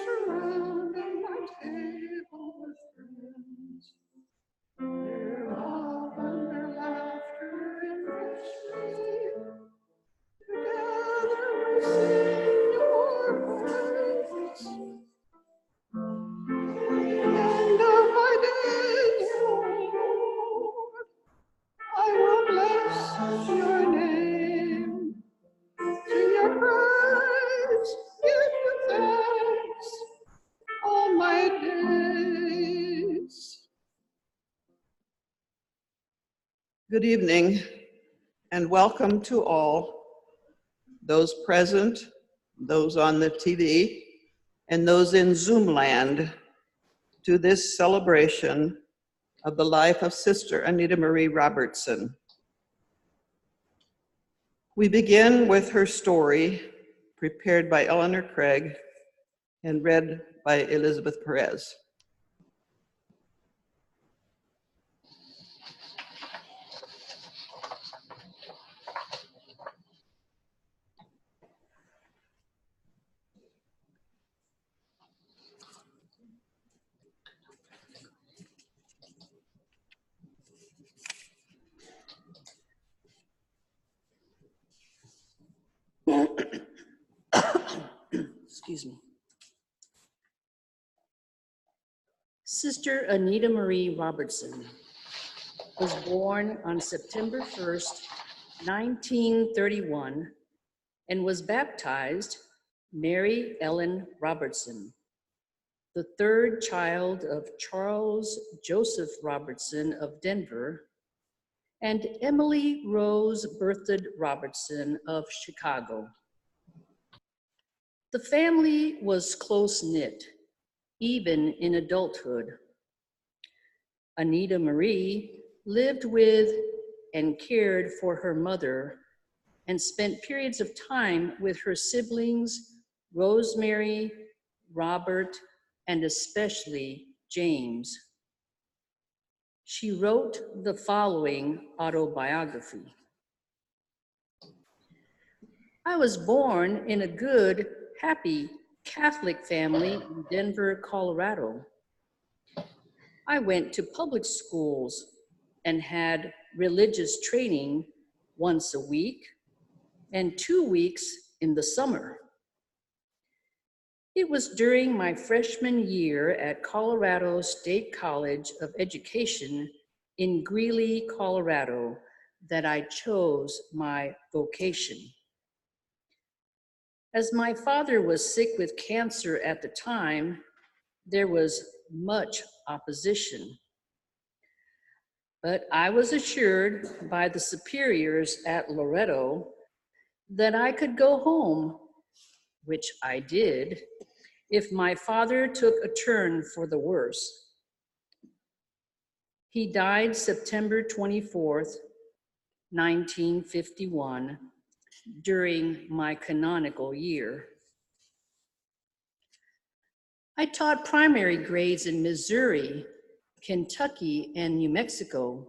Surrounding my table with friends, their love and their laughter enrich me. Together we sing your praise. End of my days, O Lord, I will bless your name. Sing your praise, give you thanks all my days. Good evening, and welcome to all, those present, those on the TV, and those in Zoom land, to this celebration of the life of Sister Anita Marie Robertson. We begin with her story, prepared by Eleanor Craig and read by Elizabeth Perez. Excuse me. Sister Anita Marie Robertson was born on September 1st, 1931, and was baptized Mary Ellen Robertson, the third child of Charles Joseph Robertson of Denver and Emily Rose Berthoud Robertson of Chicago. The family was close-knit, even in adulthood. Anita Marie lived with and cared for her mother and spent periods of time with her siblings, Rosemary, Robert, and especially James. She wrote the following autobiography. I was born in a good, happy Catholic family in Denver, Colorado. I went to public schools and had religious training once a week and 2 weeks in the summer. It was during my freshman year at Colorado State College of Education in Greeley, Colorado, that I chose my vocation. As my father was sick with cancer at the time, there was much opposition. But I was assured by the superiors at Loretto that I could go home, which I did, if my father took a turn for the worse. He died September 24th, 1951, during my canonical year. I taught primary grades in Missouri, Kentucky, and New Mexico.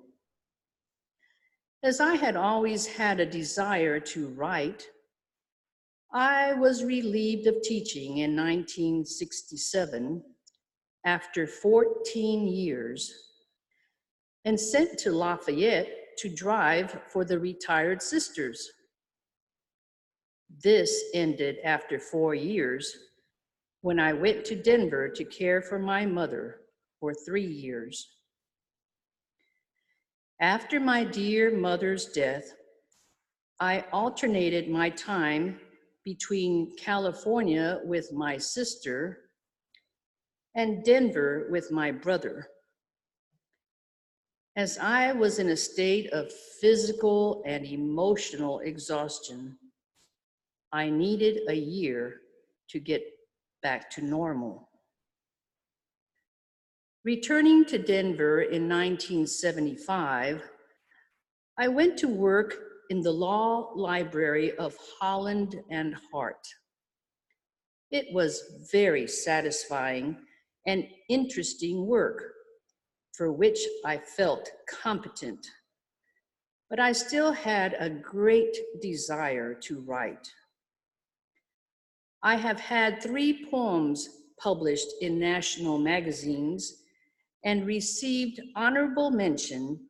As I had always had a desire to write, I was relieved of teaching in 1967 after 14 years and sent to Lafayette to drive for the retired sisters. This ended after 4 years when I went to Denver to care for my mother for 3 years. After my dear mother's death, I alternated my time between California with my sister and Denver with my brother. As I was in a state of physical and emotional exhaustion, I needed a year to get back to normal. Returning to Denver in 1975, I went to work in the law library of Holland and Hart. It was very satisfying and interesting work, for which I felt competent, but I still had a great desire to write. I have had 3 poems published in national magazines and received honorable mention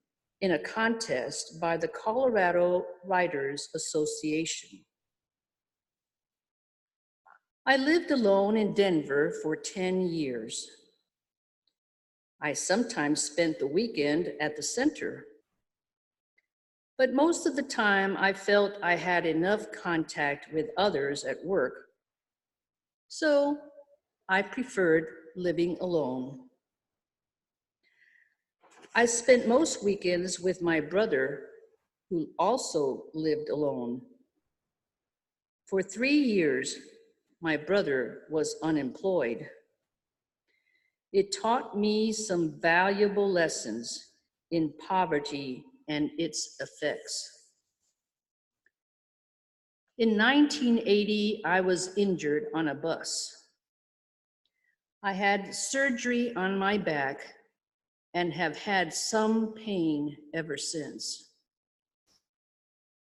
in a contest by the Colorado Writers Association. I lived alone in Denver for 10 years. I sometimes spent the weekend at the center, but most of the time I felt I had enough contact with others at work, so I preferred living alone. I spent most weekends with my brother, who also lived alone. For 3 years, my brother was unemployed. It taught me some valuable lessons in poverty and its effects. In 1980, I was injured on a bus. I had surgery on my back and have had some pain ever since.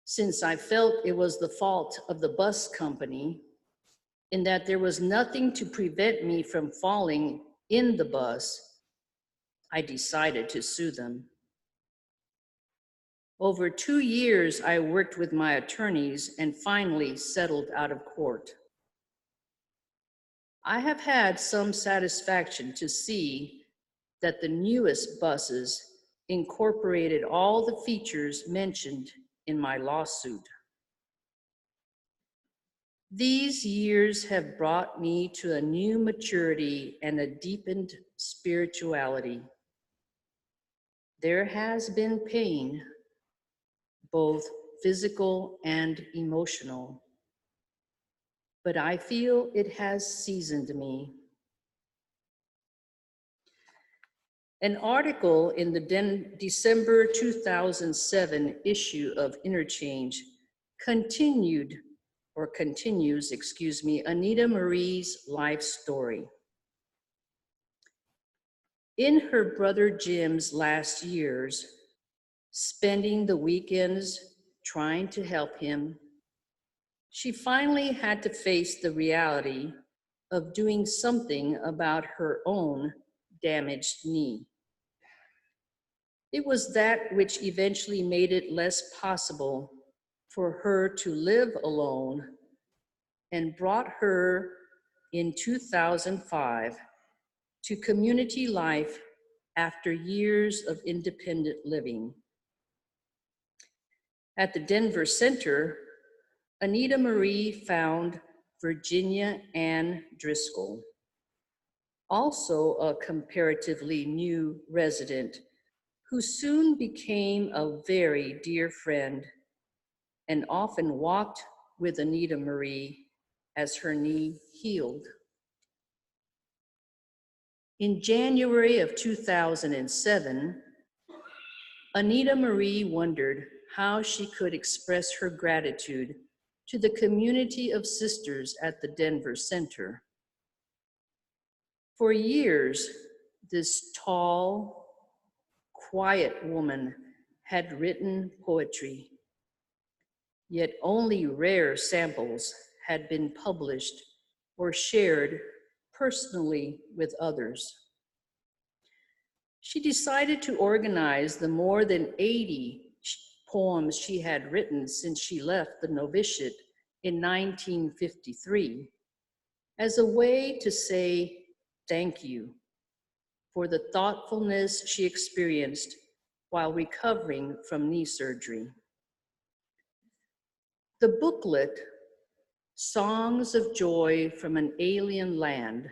Since I felt it was the fault of the bus company, in that there was nothing to prevent me from falling in the bus, I decided to sue them. Over 2 years, I worked with my attorneys and finally settled out of court. I have had some satisfaction to see that the newest buses incorporated all the features mentioned in my lawsuit. These years have brought me to a new maturity and a deepened spirituality. There has been pain, both physical and emotional, but I feel it has seasoned me. An article in the December 2007 issue of Interchange continues, Anita Marie's life story. In her brother Jim's last years, spending the weekends trying to help him, she finally had to face the reality of doing something about her own damaged knee. It was that which eventually made it less possible for her to live alone and brought her in 2005 to community life after years of independent living. At the Denver Center, Anita Marie found Virginia Ann Driscoll, also a comparatively new resident who soon became a very dear friend and often walked with Anita Marie as her knee healed. In January of 2007, Anita Marie wondered how she could express her gratitude to the community of sisters at the Denver Center. For years, this tall, quiet woman had written poetry, yet only rare samples had been published or shared personally with others. She decided to organize the more than 80 poems she had written since she left the novitiate in 1953 as a way to say thank you for the thoughtfulness she experienced while recovering from knee surgery. The booklet, Songs of Joy from an Alien Land,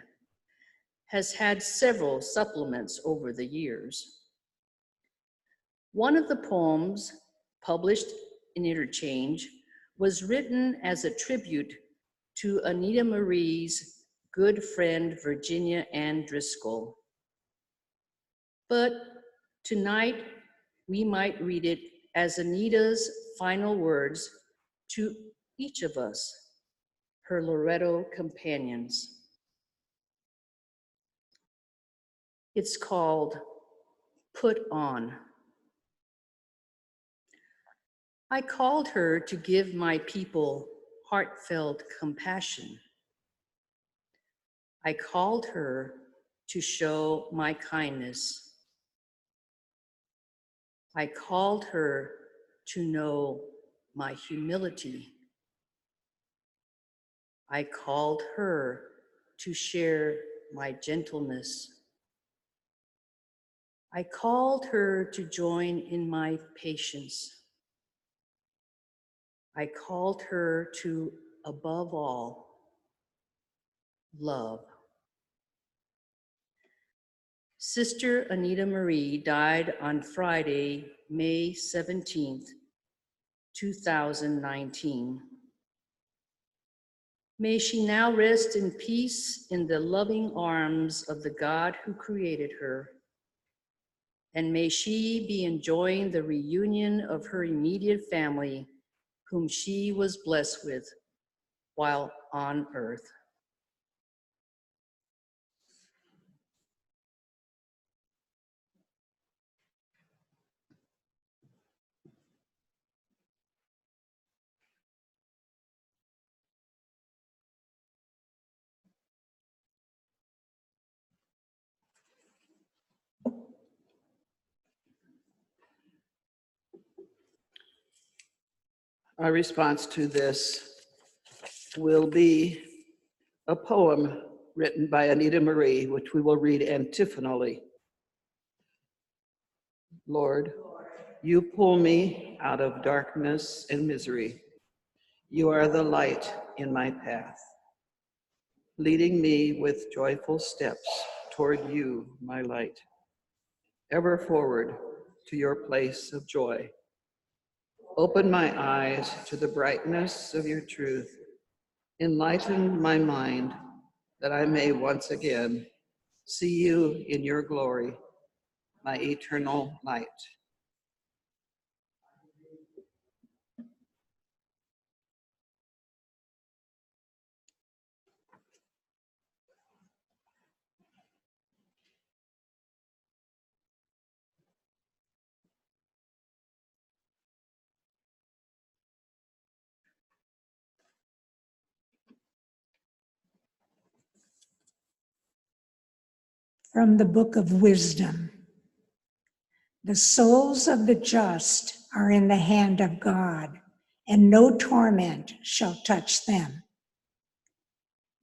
has had several supplements over the years. One of the poems, published in Interchange, was written as a tribute to Anita Marie's good friend, Virginia Ann Driscoll. But tonight, we might read it as Anita's final words to each of us, her Loretto companions. It's called put on. I called her to give my people heartfelt compassion. I called her to show my kindness. I called her to know my humility. I called her to share my gentleness. I called her to join in my patience. I called her to, above all, love. Sister Anita Marie died on Friday, May 17th, 2019. May she now rest in peace in the loving arms of the God who created her. And may she be enjoying the reunion of her immediate family, whom she was blessed with while on earth. Our response to this will be a poem written by Anita Marie, which we will read antiphonally. Lord, you pull me out of darkness and misery. You are the light in my path, leading me with joyful steps toward you, my light. Ever forward to your place of joy. Open my eyes to the brightness of your truth. Enlighten my mind that I may once again see you in your glory, my eternal light. From the Book of Wisdom. The souls of the just are in the hand of God, and no torment shall touch them.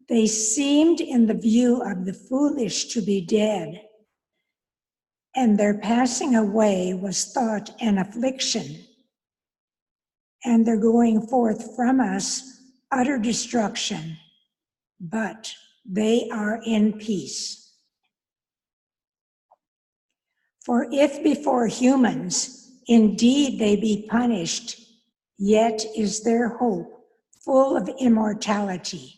They seemed in the view of the foolish to be dead, and their passing away was thought an affliction, and their going forth from us utter destruction, but they are in peace. For if before humans indeed they be punished, yet is their hope full of immortality.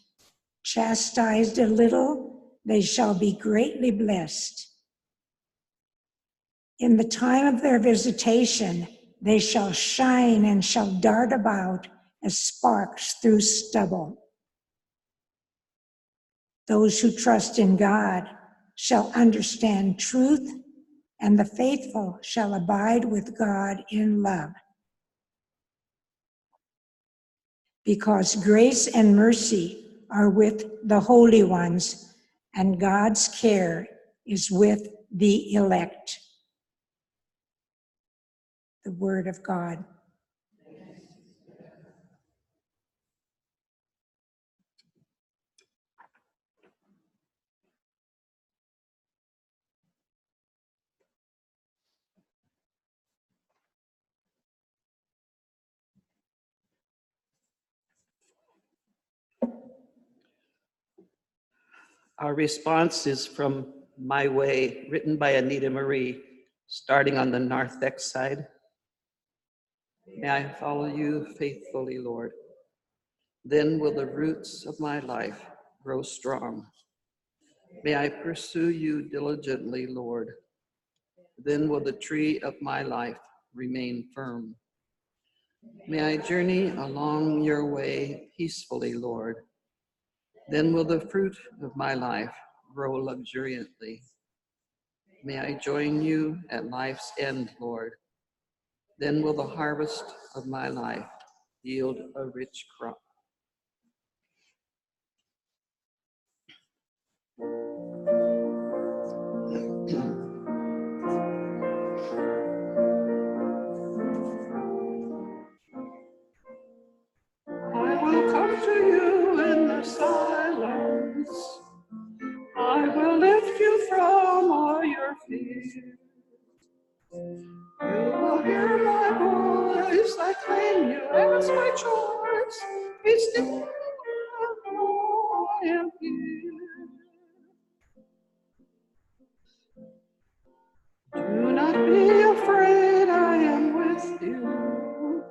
Chastised a little, they shall be greatly blessed. In the time of their visitation, they shall shine and shall dart about as sparks through stubble. Those who trust in God shall understand truth, and the faithful shall abide with God in love. Because grace and mercy are with the holy ones, and God's care is with the elect. The word of God. Our response is from My Way, written by Anita Marie, starting on the narthex side. May I follow you faithfully, Lord. Then will the roots of my life grow strong. May I pursue you diligently, Lord. Then will the tree of my life remain firm. May I journey along your way peacefully, Lord. Then will the fruit of my life grow luxuriantly. May I join you at life's end, Lord. Then will the harvest of my life yield a rich crop. I will come to you in the silence. I will lift you from all your fears. You will hear my voice, I claim you as my choice. Be still, I am here. Do not be afraid, I am with you.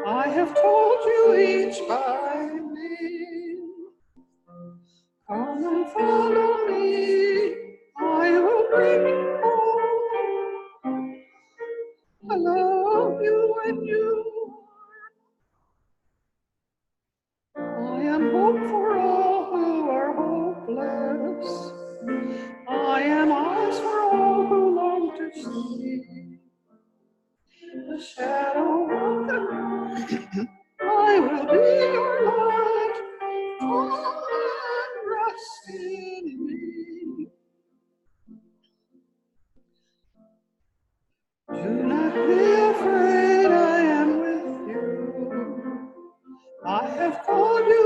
I have told you each by name. Come and follow me, I will bring you home. I love you when you are. I am hope for all who are hopeless. I am eyes for all who long to see. The shadow of the night, I will be your light. Come and rest in me. Do not be afraid, I am with you. I have called you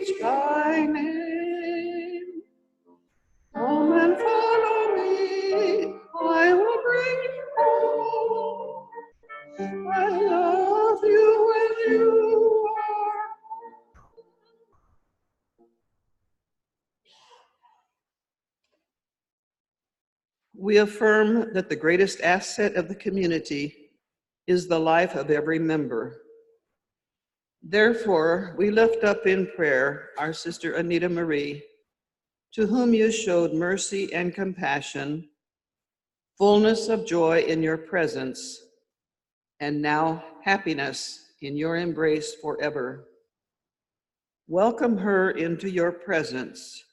each by name. Come and follow me, I will bring you home. I love you when you are. We affirm that the greatest asset of the community is the life of every member. Therefore, we lift up in prayer our sister Anita Marie, to whom you showed mercy and compassion, fullness of joy in your presence, and now happiness in your embrace forever. Welcome her into your presence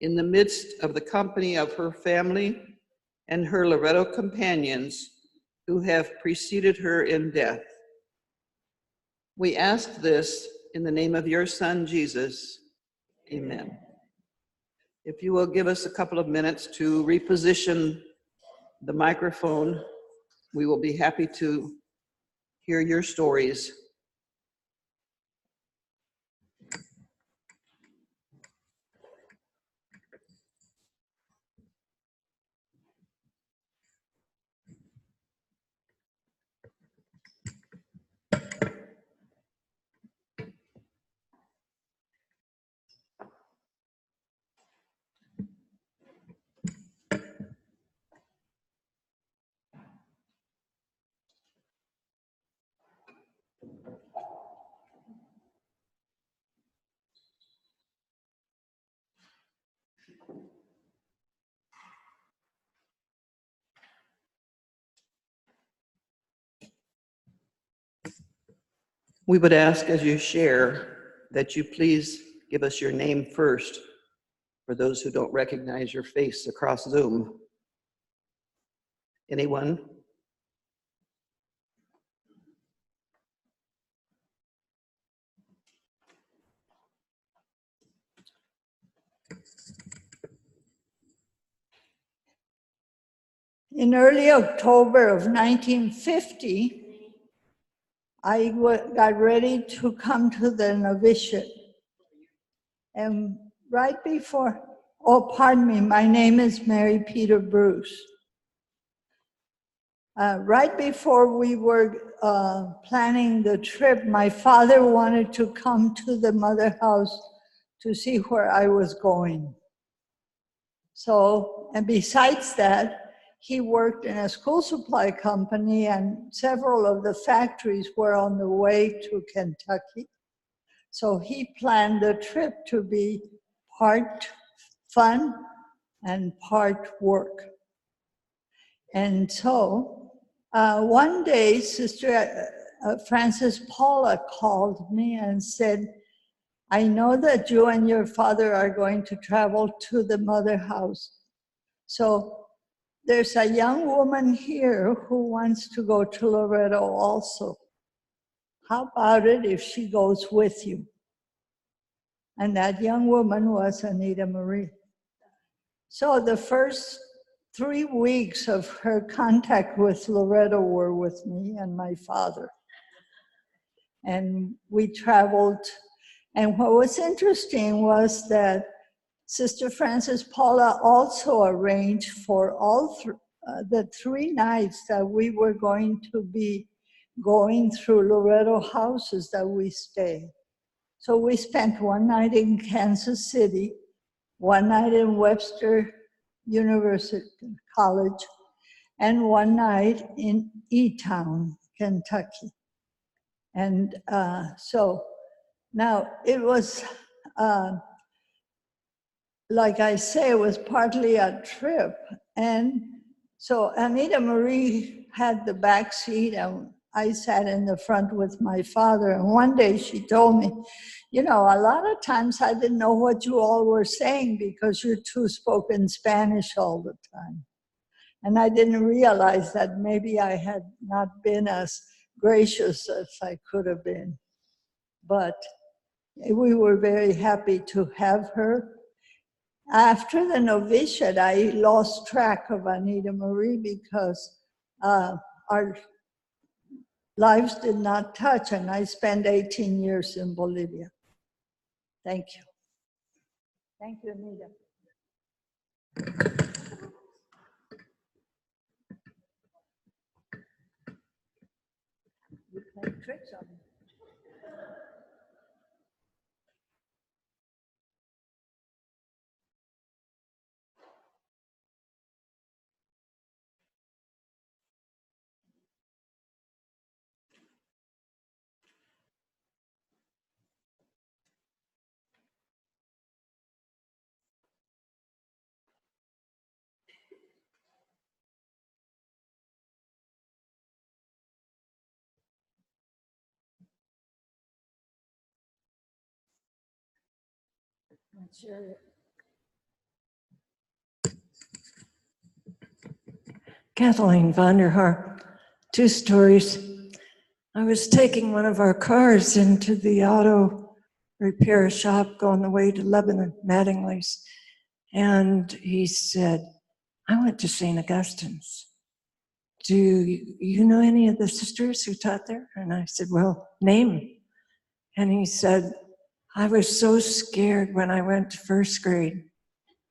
in the midst of the company of her family and her Loretto companions who have preceded her in death. We ask this in the name of your Son, Jesus. Amen. If you will give us a couple of minutes to reposition the microphone, we will be happy to hear your stories. We would ask as you share that you please give us your name first for those who don't recognize your face across Zoom. Anyone? In early October of 1950, I got ready to come to the novitiate. And right before, oh, pardon me, my name is Mary Peter Bruce. Right before we were planning the trip, my father wanted to come to the mother house to see where I was going. So, and besides that, he worked in a school supply company, and several of the factories were on the way to Kentucky. So he planned the trip to be part fun and part work. And so one day, Sister Frances Paula called me and said, I know that you and your father are going to travel to the mother house. So there's a young woman here who wants to go to Loretto also. How about it if she goes with you? And that young woman was Anita Marie. So the first 3 weeks of her contact with Loretto were with me and my father. And we traveled. And what was interesting was that Sister Frances Paula also arranged for all the 3 nights that we were going to be going through Loretto houses that we stayed. So we spent 1 night in Kansas City, 1 night in Webster University College, and 1 night in E-Town, Kentucky. And so now it was, like I say, it was partly a trip. And so Anita Marie had the back seat and I sat in the front with my father. And one day she told me, you know, a lot of times I didn't know what you all were saying because you two spoke in Spanish all the time. And I didn't realize that maybe I had not been as gracious as I could have been. But we were very happy to have her. After the novitiate, I lost track of Anita Marie because our lives did not touch, and I spent 18 years in Bolivia. Thank you. Thank you, Anita. You played tricks on me. Sure. Kathleen Vanderhaar, 2 stories. I was taking one of our cars into the auto repair shop going the way to Lebanon, Mattingly's. And he said, I went to St. Augustine's. Do you know any of the sisters who taught there? And I said, well, name. And he said, I was so scared when I went to 1st grade.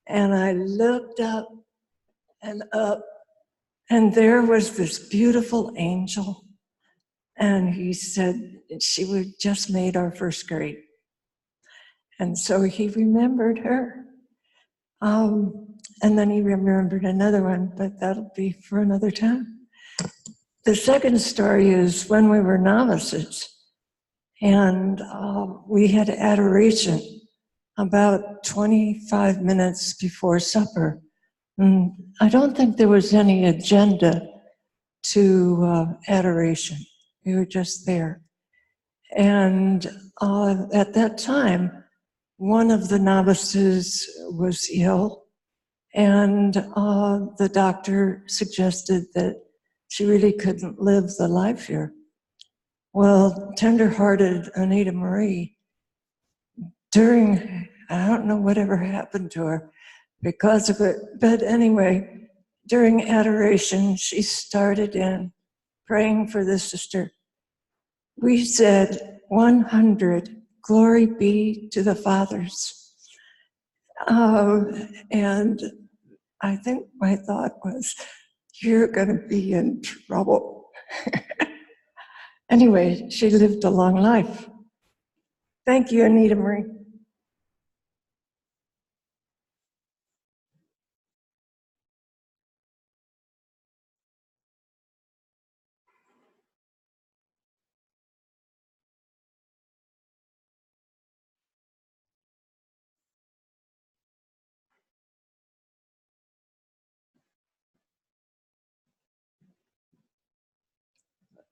And I looked up, and there was this beautiful angel. And he said, she would just made our 1st grade. And so he remembered her. And then he remembered another one, but that'll be for another time. The second story is when we were novices, and we had adoration about 25 minutes before supper. And I don't think there was any agenda to adoration. We were just there. And at that time, one of the novices was ill, and the doctor suggested that she really couldn't live the life here. Well, tender-hearted Anita Marie, I don't know whatever happened to her because of it, but anyway, during adoration, she started in praying for the sister. We said 100, glory be to the fathers. And I think my thought was, you're gonna be in trouble. Anyway, she lived a long life. Thank you, Anita Marie.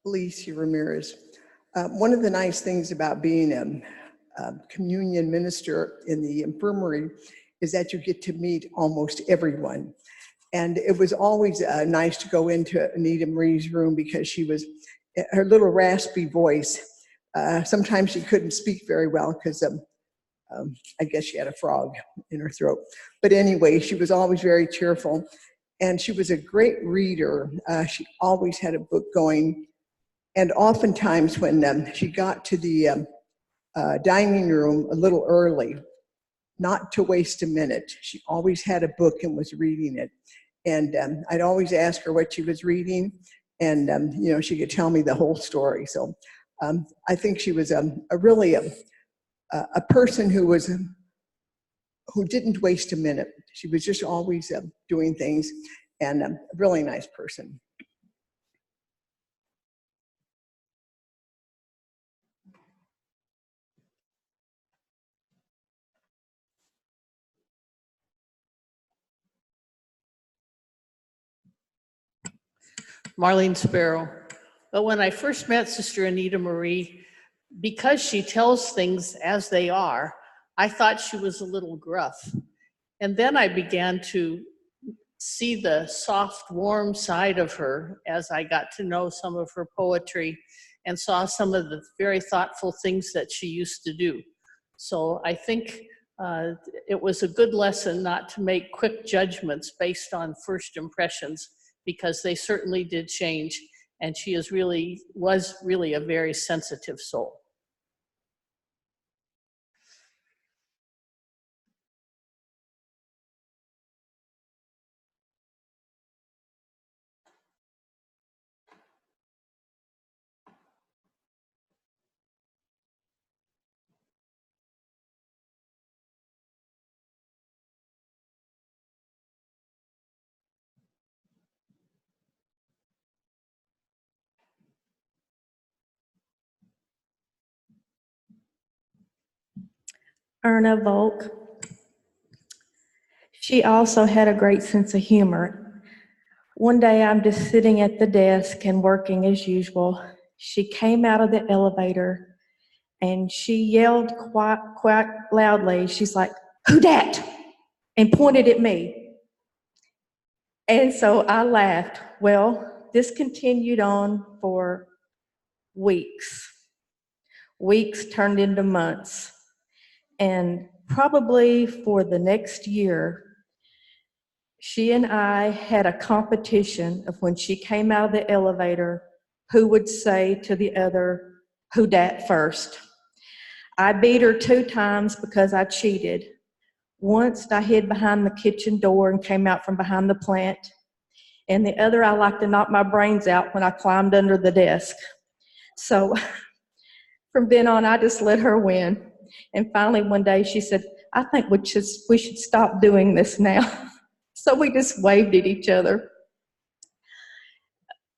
Alicia Ramirez. One of the nice things about being a communion minister in the infirmary is that you get to meet almost everyone. And it was always nice to go into Anita Marie's room because her little raspy voice, sometimes she couldn't speak very well because I guess she had a frog in her throat. But anyway, she was always very cheerful. And she was a great reader. She always had a book going. And oftentimes when she got to the dining room a little early, not to waste a minute, she always had a book and was reading it. And I'd always ask her what she was reading, and she could tell me the whole story. So I think she was really a person who didn't waste a minute. She was just always doing things, and a really nice person. Marlene Sparrow. But when I first met Sister Anita Marie, because she tells things as they are, I thought she was a little gruff. And then I began to see the soft, warm side of her as I got to know some of her poetry and saw some of the very thoughtful things that she used to do. So I think it was a good lesson not to make quick judgments based on first impressions, because they certainly did change, and she was really a very sensitive soul. Erna Volk. She also had a great sense of humor. One day I'm just sitting at the desk and working as usual. She came out of the elevator and she yelled quite loudly. She's like, "Who dat?" and pointed at me. And so I laughed. Well, this continued on for weeks. Weeks turned into months. And probably for the next year, she and I had a competition of when she came out of the elevator, who would say to the other, "Who dat?" first. I beat her 2 times because I cheated. Once I hid behind the kitchen door and came out from behind the plant. And the other, I like to knock my brains out when I climbed under the desk. So from then on, I just let her win. And finally, one day she said, "I think we should stop doing this now." So we just waved at each other.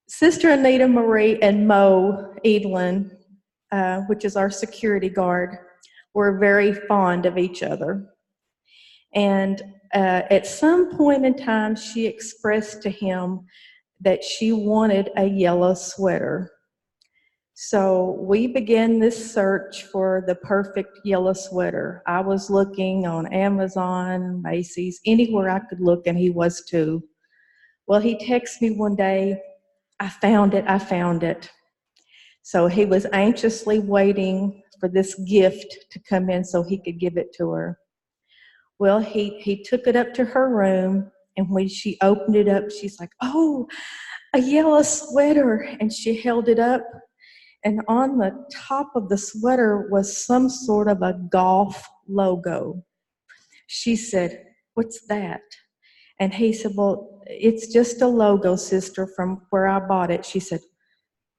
Sister Anita Marie and Mo Edelin, which is our security guard, were very fond of each other. And at some point in time, she expressed to him that she wanted a yellow sweater. So we began this search for the perfect yellow sweater. I was looking on Amazon, Macy's, anywhere I could look, and he was too. Well, he texted me one day, I found it. So he was anxiously waiting for this gift to come in so he could give it to her. Well, he took it up to her room, and when she opened it up, she's like, "Oh, a yellow sweater." And she held it up. And on the top of the sweater was some sort of a golf logo. She said, "What's that?" And he said, "Well, it's just a logo, sister, from where I bought it." She said,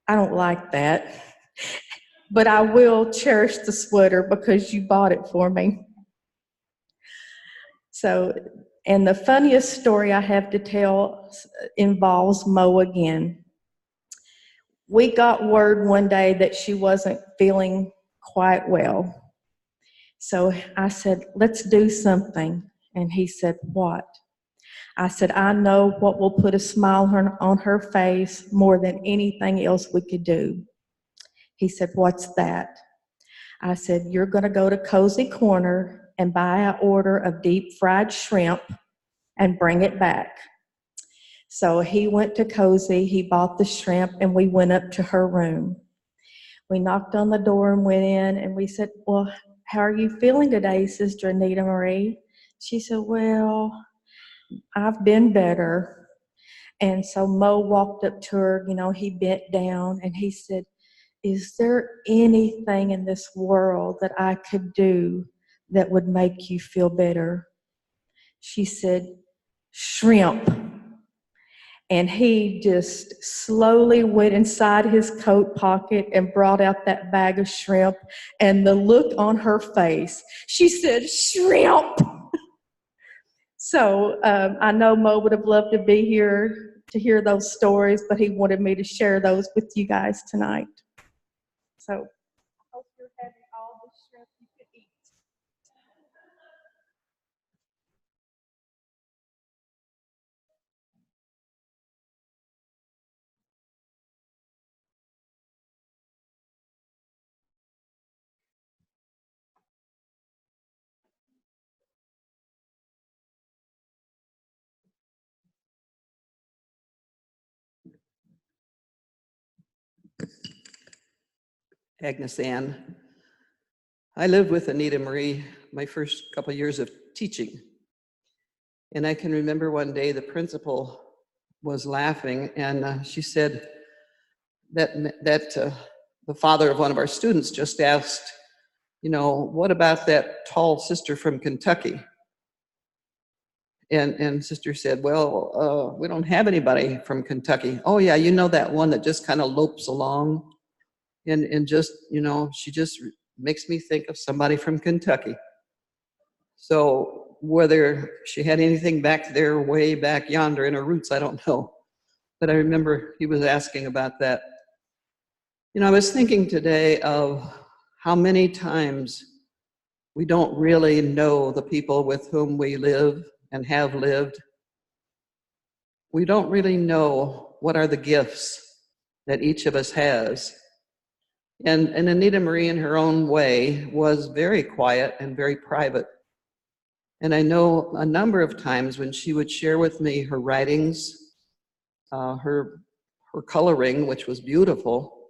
"I don't like that, but I will cherish the sweater because you bought it for me." So, and the funniest story I have to tell involves Mo again. We got word one day that she wasn't feeling quite well. So I said, "Let's do something." And he said, "What?" I said, "I know what will put a smile on her face more than anything else we could do." He said, "What's that?" I said, "You're going to go to Cozy Corner and buy an order of deep fried shrimp and bring it back." So he went to Cozy, he bought the shrimp, and we went up to her room. We knocked on the door and went in, and we said, well, how are you feeling today, Sister Anita Marie? She said, well, I've been better. And so Mo walked up to her, he bent down and he said, is there anything in this world that I could do that would make you feel better? She said, shrimp. And he just slowly went inside his coat pocket and brought out that bag of shrimp. And the look on her face, she said, shrimp. So I know Mo would have loved to be here to hear those stories, but he wanted me to share those with you guys tonight. So I hope you're having all the shrimp you could eat. Agnes Ann. I lived with Anita Marie my first couple of years of teaching. And I can remember one day the principal was laughing and she said that the father of one of our students just asked, what about that tall sister from Kentucky? And sister said, well, we don't have anybody from Kentucky. Oh yeah, that one that just kind of lopes along and just, she just makes me think of somebody from Kentucky. So whether she had anything back there, way back yonder in her roots, I don't know. But I remember he was asking about that. I was thinking today of how many times we don't really know the people with whom we live and have lived. We don't really know what are the gifts that each of us has. And Anita Marie, in her own way, was very quiet and very private. And I know a number of times when she would share with me her writings, her coloring, which was beautiful,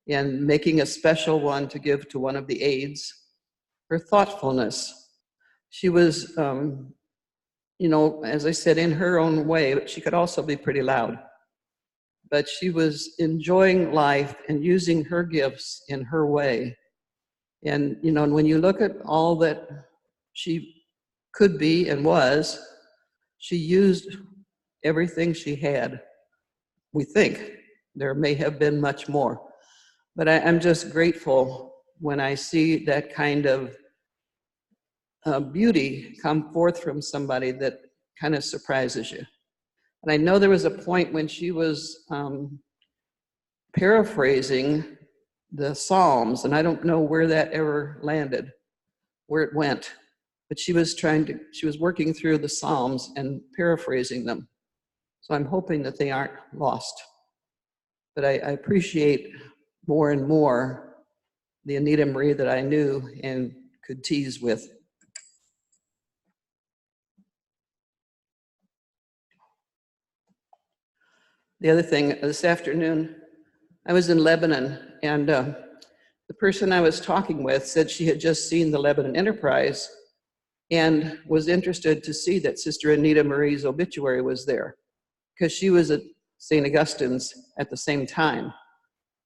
and making a special one to give to one of the aides, her thoughtfulness. She was, as I said, in her own way, but she could also be pretty loud. But she was enjoying life and using her gifts in her way. And, when you look at all that she could be and was, she used everything she had. We think there may have been much more. But I'm just grateful when I see that kind of beauty come forth from somebody that kind of surprises you. And I know there was a point when she was paraphrasing the Psalms, and I don't know where that ever landed, where it went. But she was working through the Psalms and paraphrasing them. So I'm hoping that they aren't lost. But I appreciate more and more the Anita Marie that I knew and could tease with. The other thing, this afternoon, I was in Lebanon, and the person I was talking with said she had just seen the Lebanon Enterprise and was interested to see that Sister Anita Marie's obituary was there, because she was at St. Augustine's at the same time.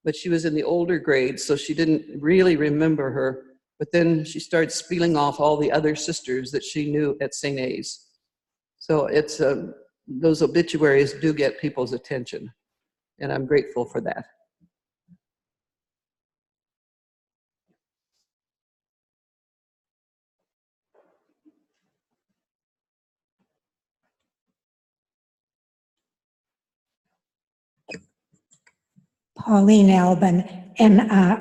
But she was in the older grades, so she didn't really remember her. But then she started spieling off all the other sisters that she knew at St. A's. So it's those obituaries do get people's attention, and I'm grateful for that. Pauline Albin, and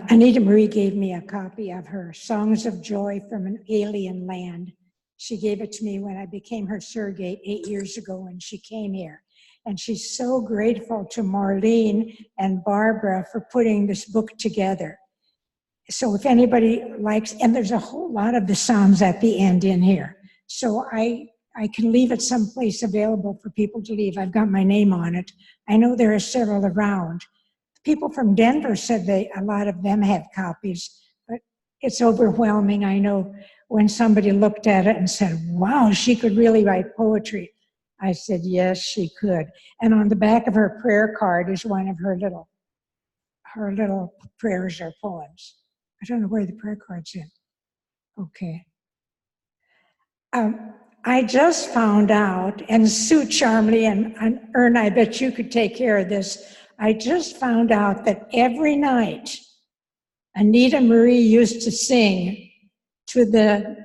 Anita Marie gave me a copy of her Songs of Joy from an Alien Land. She gave it to me when I became her surrogate 8 years ago when she came here. And she's so grateful to Marlene and Barbara for putting this book together. So if anybody likes, and there's a whole lot of the Psalms at the end in here. So I I can leave it someplace available for people to leave. I've got my name on it. I know there are several around. People from Denver said a lot of them have copies, but it's overwhelming. I know when somebody looked at it and said, wow, she could really write poetry. I said, yes, she could. And on the back of her prayer card is one of her little prayers or poems. I don't know where the prayer card's in. Okay. I just found out, and Sue Charmley and Ern, I bet you could take care of this. I just found out that every night Anita Marie used to sing to the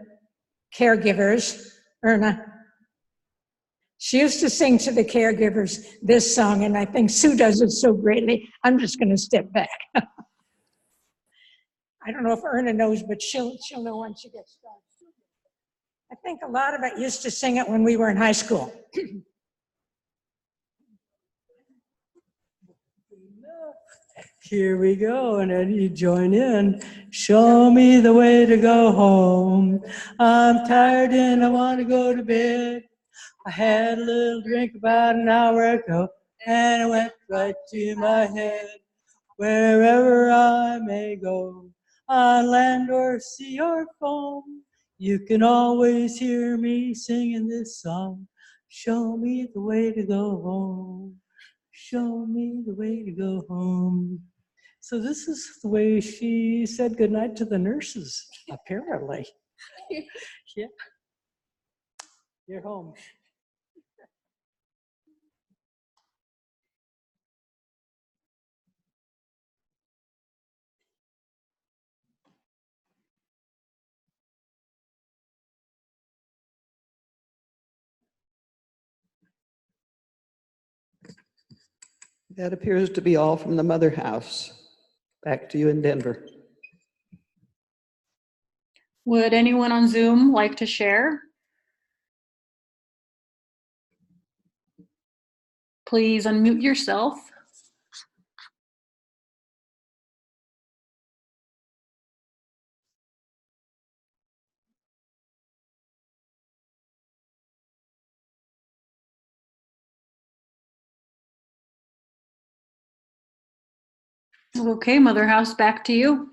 caregivers. Erna, she used to sing to the caregivers this song, and I think Sue does it so greatly. I'm just going to step back. I don't know if Erna knows, but she'll know when she gets started. I think a lot of it used to sing it when we were in high school. Here we go, and then you join in. Show me the way to go home. I'm tired and I want to go to bed. I had a little drink about an hour ago, and it went right to my head. Wherever I may go, on land or sea or foam, you can always hear me singing this song. Show me the way to go home. Show me the way to go home. So this is the way she said goodnight to the nurses, apparently. Yeah. You're home. That appears to be all from the Mother House. Back to you in Denver. Would anyone on Zoom like to share? Please unmute yourself. Okay, Mother House, back to you.